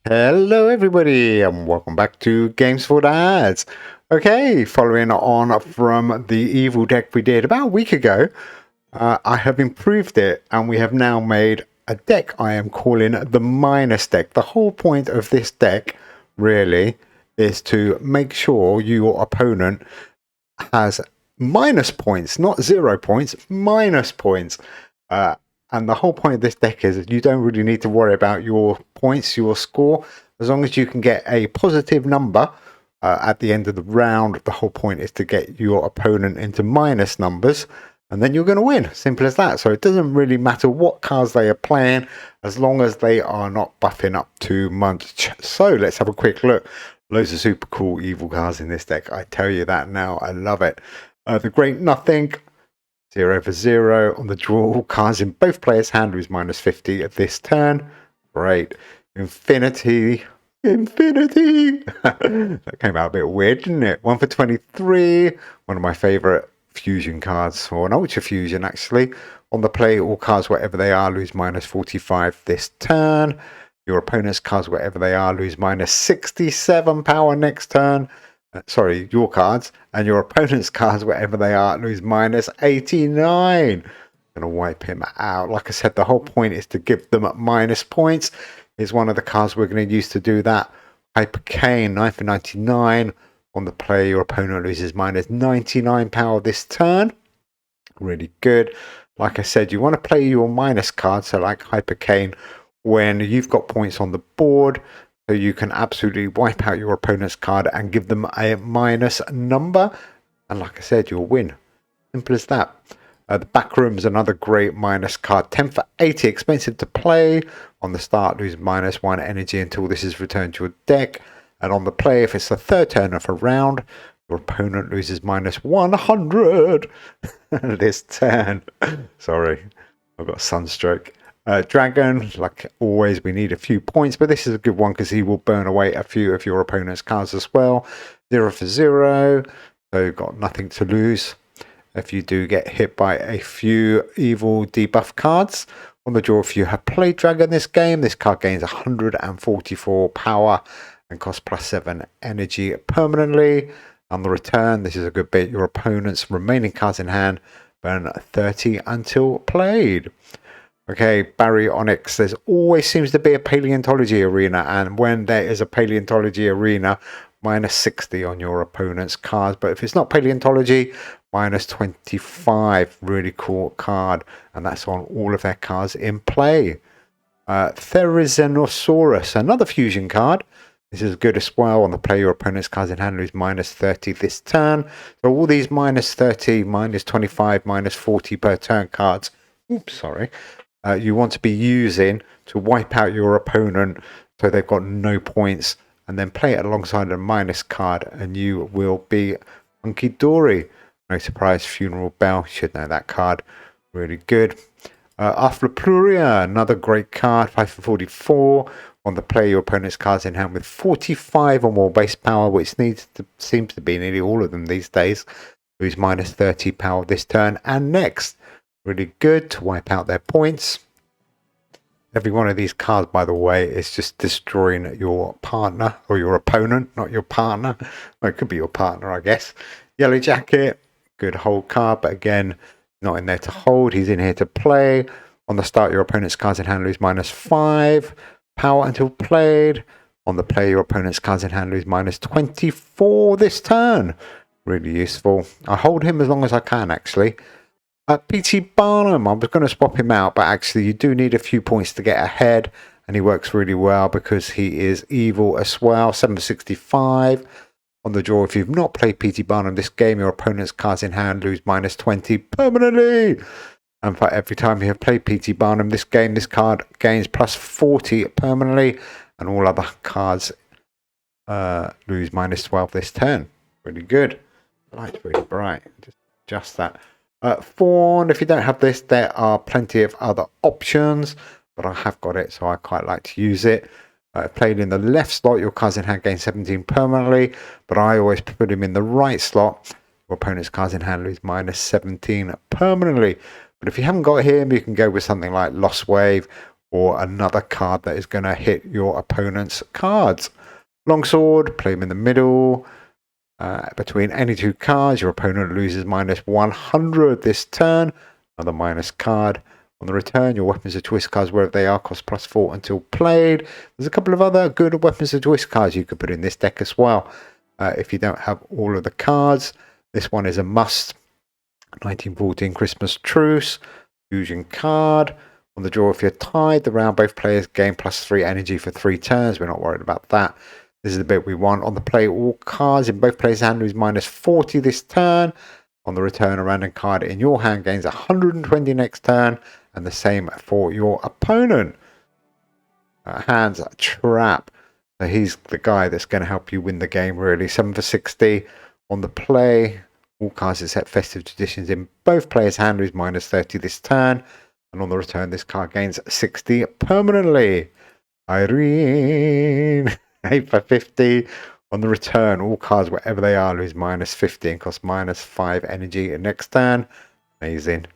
Hello, everybody, and welcome back to Games for Dads. Okay, following on from the evil deck we did about a week ago, I have improved it, and we have now made a deck I am calling the minus deck. The whole point of this deck, really, is to make sure your opponent has minus points, not 0 points, minus points. And the whole point of this deck is you don't really need to worry about your points, your score, as long as you can get a positive number at the end of the round. The whole point is to get your opponent into minus numbers, and then you're going to win. Simple as that. So it doesn't really matter what cards they are playing, as long as they are not buffing up too much. So let's have a quick look. Loads of super cool evil cards in this deck. I tell you that now. I love it. The Great Nothing. 0 for 0 on the draw. All cards in both players' hand lose minus 50 at this turn. Great. Infinity. That came out a bit weird, didn't it? 1 for 23. One of my favourite fusion cards, or an ultra fusion actually. On the play, all cards, whatever they are, lose minus 45 this turn. Your opponent's cards, whatever they are, lose minus 67 power next turn. Sorry, your cards, and your opponent's cards, whatever they are, lose minus 89. Gonna wipe him out. Like I said, the whole point is to give them minus points. Is one of the cards we're going to use to do that. Hyper Cane, 9 for 99. On the play, your opponent loses minus 99 power this turn. Really good. Like I said, you want to play your minus cards, so like Hyper Cane, when you've got points on the board, so you can absolutely wipe out your opponent's card and give them a minus number. And like I said, you'll win. Simple as that. The Back Room's another great minus card. 10 for 80, expensive to play. On the start, lose minus 1 energy until this is returned to your deck. And on the play, if it's the third turn of a round, your opponent loses minus 100 this turn. Sorry, I've got a sunstroke. Dragon, like always, we need a few points, but this is a good one because he will burn away a few of your opponent's cards as well. 0 for 0, so you've got nothing to lose if you do get hit by a few evil debuff cards. On the draw, if you have played Dragon this game, this card gains 144 power and costs plus 7 energy permanently. On the return, this is a good bit. Your opponent's remaining cards in hand burn 30 until played. Okay, Baryonyx. There's always seems to be a paleontology arena, and when there is a paleontology arena, minus 60 on your opponent's cards. But if it's not paleontology, minus 25. Really cool card, and that's on all of their cards in play. Therizinosaurus, another fusion card. This is good as well. On the play, your opponent's cards in hand lose minus 30 this turn. So all these minus 30, minus 25, minus 40 per turn cards. Oops, sorry. You want to be using to wipe out your opponent so they've got no points, and then play it alongside a minus card and you will be hunky dory. No surprise, Funeral Bell, should know that card. Really good. Aflapluria, another great card, 5 for 44. On the play, your opponent's cards in hand with 45 or more base power, which seems to be nearly all of them these days. Lose minus 30 power this turn and next. Really good to wipe out their points. Every one of these cards, by the way, is just destroying your partner or your opponent, not your partner. Well, it could be your partner, I guess. Yellow Jacket, good hold card, but again, not in there to hold. He's in here to play. On the start, your opponent's cards in hand lose minus 5 power until played. On the play, your opponent's cards in hand lose minus 24 this turn. Really useful. I hold him as long as I can, actually. P.T. Barnum, I was going to swap him out, but actually you do need a few points to get ahead, and he works really well because he is evil as well. 7 for 65. On the draw, if you've not played P.T. Barnum this game, your opponent's cards in hand lose minus 20 permanently. And for every time you have played P.T. Barnum this game, this card gains plus 40 permanently, and all other cards lose minus 12 this turn. Really good. The light's really bright. Just adjust that. Fawn, if you don't have this, there are plenty of other options, but I have got it, so I quite like to use it. Played in the left slot, your cards in hand gain 17 permanently, but I always put him in the right slot. Your opponent's cards in hand lose minus 17 permanently. But if you haven't got him, you can go with something like Lost Wave or another card that is going to hit your opponent's cards. Longsword, play them in the middle. Between any two cards, your opponent loses minus 100 this turn. Another minus card. On the return, your weapons of choice cards, wherever they are, cost +4 until played. There's a couple of other good weapons of choice cards you could put in this deck as well. If you don't have all of the cards, this one is a must. 1914 Christmas Truce, fusion card. On the draw, if you're tied, the round both players gain +3 energy for 3 turns. We're not worried about that. This is the bit we want. On the play, all cards in both players' hand lose -40 this turn. On the return, a random card in your hand gains 120 next turn, and the same for your opponent. Hands Trap. So he's the guy that's going to help you win the game, really. 7 for 60. On the play, all cards except Festive Traditions in both players' hand lose -30 this turn. And on the return, this card gains 60 permanently. Irene. 8 for 50. On the return, all cards, wherever they are, lose -50 and cost -5 energy next turn. Amazing.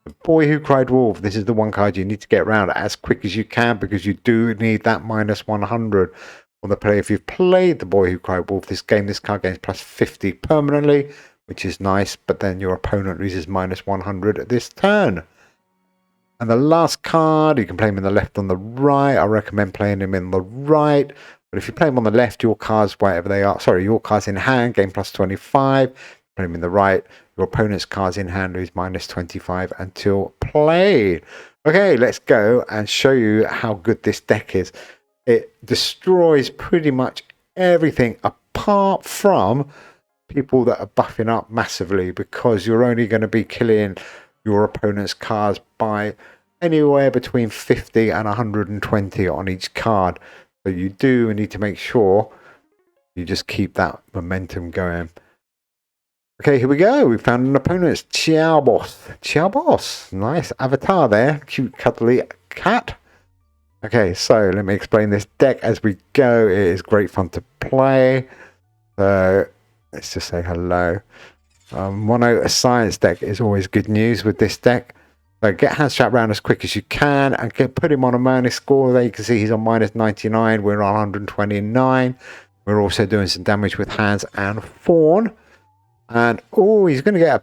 The Boy Who Cried Wolf. This is the one card you need to get around as quick as you can, because you do need that -100. On the play, if you've played The Boy Who Cried Wolf this game, this card gains +50 permanently, which is nice, but then your opponent loses -100 this turn. And the last card, you can play him in the left on the right. I recommend playing him in the right. But if you play him on the left, your cards, whatever they are, your cards in hand gain +25. Play him in the right, your opponent's cards in hand lose -25 until played. Okay, let's go and show you how good this deck is. It destroys pretty much everything apart from people that are buffing up massively, because you're only going to be killing your opponent's cards by anywhere between 50 and 120 on each card. So you do need to make sure you just keep that momentum going. Okay, here we go. We found an opponent. It's Chiaobos. Chiaobos. Nice avatar there. Cute, cuddly cat. Okay, so let me explain this deck as we go. It is great fun to play. So let's just say hello. Mono Science deck is always good news with this deck. So get hand strap round as quick as you can and put him on a minus score. There you can see he's on -99. We're on 129. We're also doing some damage with hands and fawn. And oh, he's going to get a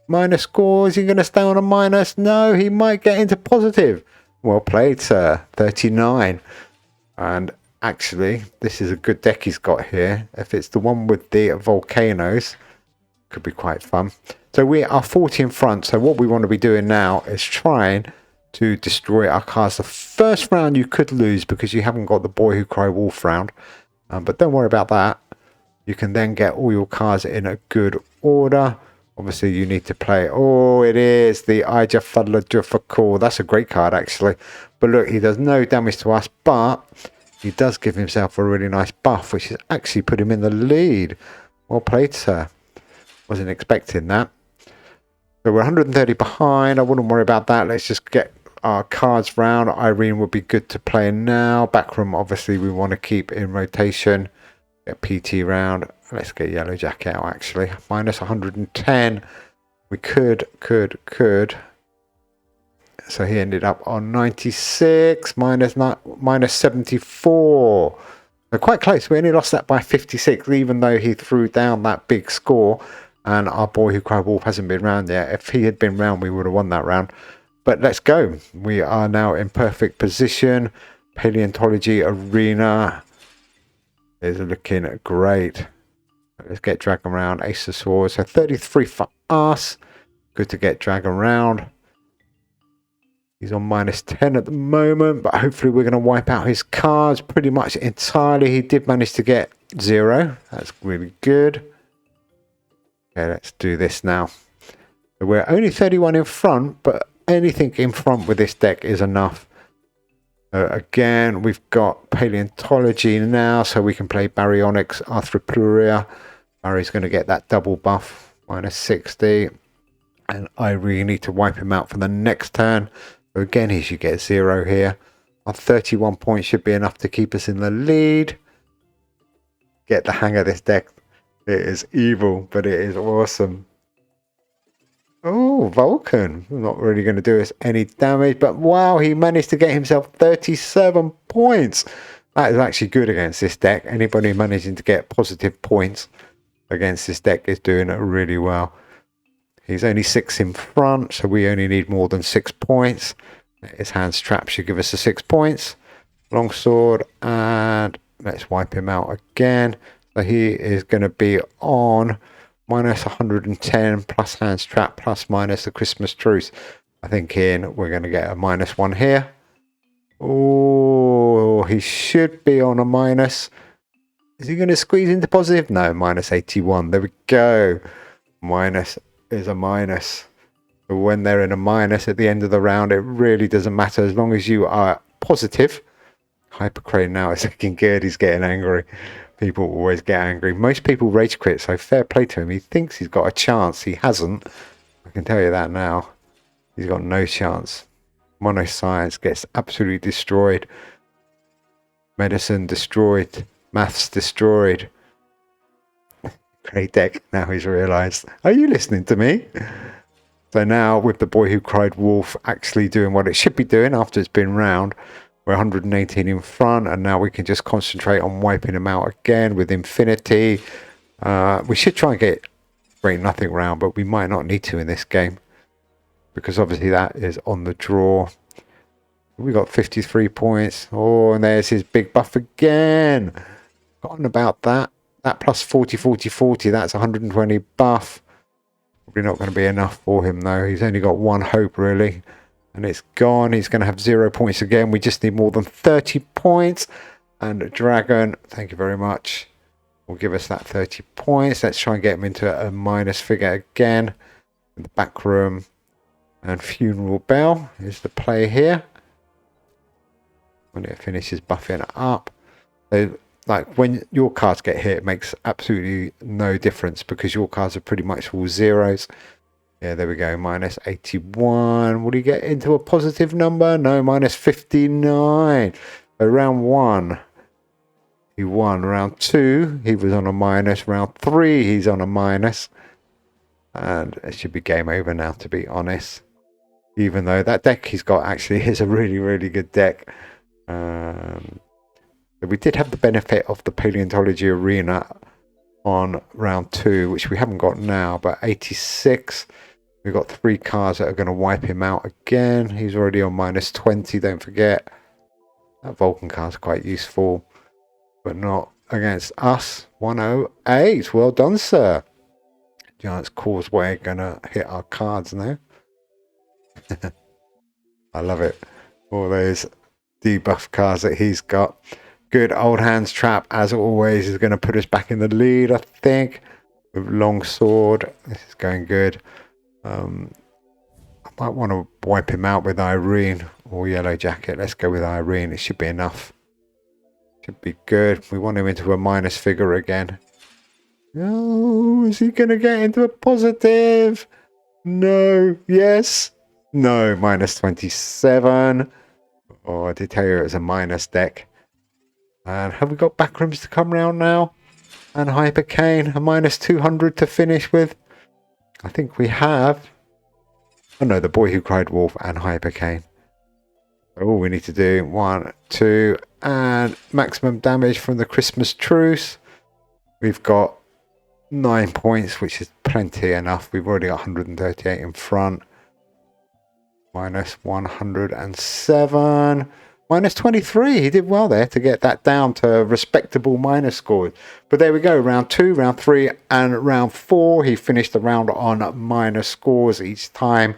minus score. Is he going to stay on a minus? No, he might get into positive. Well played, sir. 39. And actually, this is a good deck he's got here. If it's the one with the volcanoes, could be quite fun. So we are 40 in front. So what we want to be doing now is trying to destroy our cards. The first round you could lose because you haven't got the Boy Who Cried Wolf round. But don't worry about that. You can then get all your cards in a good order. Obviously, you need to play. Oh, it is the Ijafadla. That's a great card, actually. But look, he does no damage to us, but he does give himself a really nice buff, which has actually put him in the lead. Well played, sir. Wasn't expecting that. So we're 130 behind. I wouldn't worry about that. Let's just get our cards round. Irene would be good to play now. Backroom, obviously, we want to keep in rotation. Get PT round. Let's get Yellow Jacket out, actually. -110. We could. So he ended up on 96, -74. So quite close. We only lost that by 56, even though he threw down that big score. And our Boy Who Cried Wolf hasn't been round yet. If he had been round, we would have won that round. But let's go. We are now in perfect position. Paleontology Arena is looking great. Let's get Dragon round. Ace of Swords. So 33 for us. Good to get Dragon round. He's on -10 at the moment, but hopefully we're going to wipe out his cards pretty much entirely. He did manage to get 0. That's really good. Okay, let's do this now. So we're only 31 in front, but anything in front with this deck is enough. Again, we've got Paleontology now, so we can play Baryonyx, Arthropluria. Barry's going to get that double buff, -60. And I really need to wipe him out for the next turn. So again, he should get 0 here. Our 31 points should be enough to keep us in the lead. Get the hang of this deck. It is evil, but it is awesome. Oh, Vulcan. Not really going to do us any damage, but wow, he managed to get himself 37 points. That is actually good against this deck. Anybody managing to get positive points against this deck is doing it really well. He's only 6 in front, so we only need more than 6 points. His hand's trap should give us the 6 points. Longsword, and let's wipe him out again. So he is going to be on minus 110 plus hands trap plus minus the Christmas truce. I think we're going to get a -1 here. Oh, he should be on a minus. Is he going to squeeze into positive? No, -81. There we go. Minus is a minus. But when they're in a minus at the end of the round, it really doesn't matter as long as you are positive. Hypercrane now is looking good. He's getting angry. People always get angry. Most people rage quit, so fair play to him. He thinks he's got a chance. He hasn't. I can tell you that now. He's got no chance. Monoscience gets absolutely destroyed. Medicine destroyed. Maths destroyed. Great deck. Now he's realised. Are you listening to me? So now with the Boy Who Cried Wolf actually doing what it should be doing after it's been round, we're 118 in front, and now we can just concentrate on wiping them out again with Infinity. We should try and get Great Nothing round, but we might not need to in this game, because obviously that is on the draw. We got 53 points. Oh, and there's his big buff again. Forgotten about that. That plus 40, 40, 40, that's 120 buff. Probably not going to be enough for him, though. He's only got one hope, really. And it's gone. He's going to have 0 points again. We just need more than 30 points. And Dragon, thank you very much, will give us that 30 points. Let's try and get him into a minus figure again. In the back room. And Funeral Bell is the play here. When it finishes buffing up. So, like, when your cards get hit, it makes absolutely no difference because your cards are pretty much all zeros. Yeah, there we go, -81. Will he get into a positive number? No, -59. So round 1, he won. Round 2, he was on a minus. Round 3, he's on a minus. And it should be game over now, to be honest. Even though that deck he's got actually is a really, really good deck. But we did have the benefit of the Paleontology Arena on round 2, which we haven't got now, but 86. We've got 3 cards that are going to wipe him out again. He's already on -20, don't forget. That Vulcan card's quite useful, but not against us. 108. Well done, sir. Giant's Causeway going to hit our cards now. I love it. All those debuff cards that he's got. Good old hands trap, as always, is going to put us back in the lead, I think. With Longsword. This is going good. I might want to wipe him out with Irene or Yellow Jacket. Let's go with Irene. It should be enough. Should be good. We want him into a minus figure again. Oh, is he going to get into a positive? No. Yes. No. -27. Oh, I did tell you it was a minus deck. And have we got backrooms to come round now? And Hypercane, a -200 to finish with. I think we have. Oh no, the Boy Who Cried Wolf and Hypercane. All we need to do, 1, 2, and maximum damage from the Christmas truce. We've got 9 points, which is plenty enough. We've already got 138 in front. -107. -23. He did well there to get that down to respectable minus scores. But there we go. Round 2, round 3, and round 4. He finished the round on minus scores each time.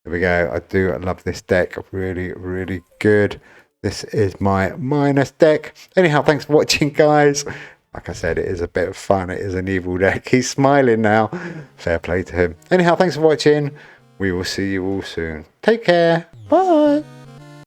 There we go. I do love this deck. Really, really good. This is my minus deck. Anyhow, thanks for watching, guys. Like I said, it is a bit of fun. It is an evil deck. He's smiling now. Fair play to him. Anyhow, thanks for watching. We will see you all soon. Take care. Bye.